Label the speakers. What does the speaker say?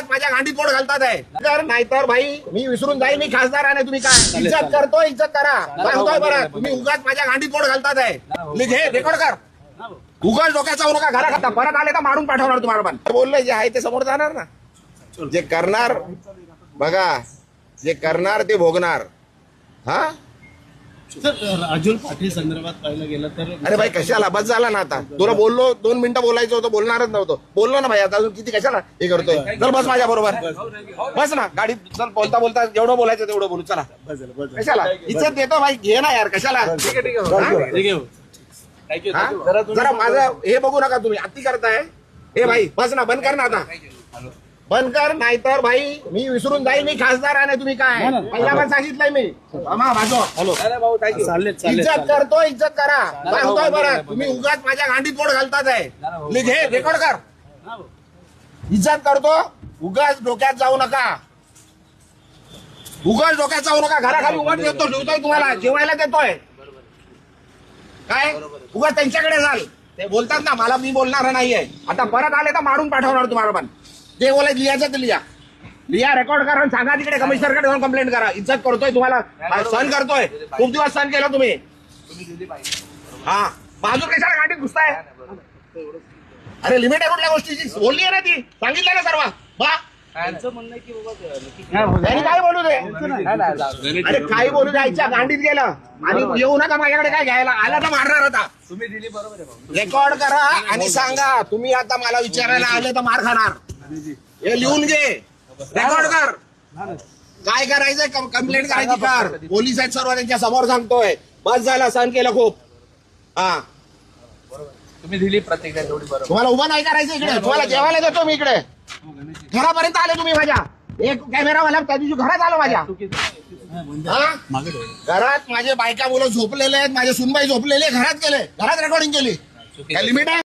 Speaker 1: उगाच माझ्या गांडीत पोट घालतात आहे तर नाहीतर भाई मी विसरून जाईल मी खासदार आहे तुम्ही काय इज्जत करतो इज्जत करा सांगतोय बरं तुम्ही उगाच माझ्या गांडीत पोट घालतात आहे घे रेकॉर्ड कर उगाच डोक्याचा होऊ नका घरा खाता परत आले तर मारून पाठवणार तुम्हाला पण बोलले जे आहे ते समोर जाणार ना जे करणार बघा जे करणार ते भोगणार हा
Speaker 2: राजुल पाटील संदर्भात पाहिलं गेलं तर
Speaker 1: अरे भाई कशाला बस झाला ना आता तुला बोललो 2 मिनिटं बोलायचं होतं बोलणारच नव्हतं बोललो ना भाई आता अजून किती कशाला हे करतोय चल बस माझ्या बरोबर बस ना गाडीत चल बोलता बोलता जेवढं बोलायचं तेवढं बोलू चला कशाला इज्जत देतो भाई घे ना यार कशाला जरा माझं हे बघू नका तुम्ही अति करताय हे भाई बस ना बंद कर ना आता बंद कर नाहीतर भाई मी विसरून जाईल मी खासदार आहे तुम्ही काय पहिला पण सांगितलंय मी हॅलो इज्जत करतो इज्जत करा सांगतोय बरं तुम्ही उगाच माझ्या गांडीत पोट घालतात आहे घे रेकॉर्ड कर इज्जत करतो उगाच डोक्यात जाऊ नका उगाच डोक्यात जाऊ नका घराखाली उगाच देतो ठेवतोय तुम्हाला जेवायला देतोय काय उगाच त्यांच्याकडे जाल ते बोलतात ना मला मी बोलणार नाहीये आता परत आले तर मारून पाठवणार तुम्हाला पण ते बोलायचं लिहायचं ते लिहा रेकॉर्ड करा सांगा तिकडे कमिशनरकडे जाऊन कंप्लेंट करा इज्जत करतोय तुम्हाला सहन करतोय खूप दिवस सहन केला तुम्ही हा बाजू कशाला गाडीत घुसताय अरे लिमिट आहे कुठल्या गोष्टीची बोलली आहे ना ती सांगितलं ना सर्व बा त्यांनी काय बोलू दे अरे काही बोलू द्यायच्या गांडीत गेलं आणि येऊ नका माझ्याकडे काय घ्यायला आला तर मारणार होता
Speaker 2: तुम्ही दिली बरोबर
Speaker 1: रेकॉर्ड करा आणि सांगा तुम्ही आता मला विचारायला आले तर मार खाणार हे लिहून घे रेकॉर्ड कर काय करायचंय कंप्लेंट करायची कर पोलीस आहेत सर्व त्यांच्या समोर सांगतोय बस झाला सहन केलं खूप हा
Speaker 2: तुम्ही दिली प्रतिक्रिया तेवढी बरोबर
Speaker 1: तुम्हाला उभं नाही करायचं इकडे तुम्हाला जेवायला देतो मी इकडे घरापर्यंत आले तुम्ही माझ्या एक कॅमेरावाला त्या दिवशी घरात आलो माझ्या घरात माझे बायका मुलं झोपलेले आहेत माझे सुनबाई झोपलेले घरात गेले घरात रेकॉर्डिंग केली लिमिट आहे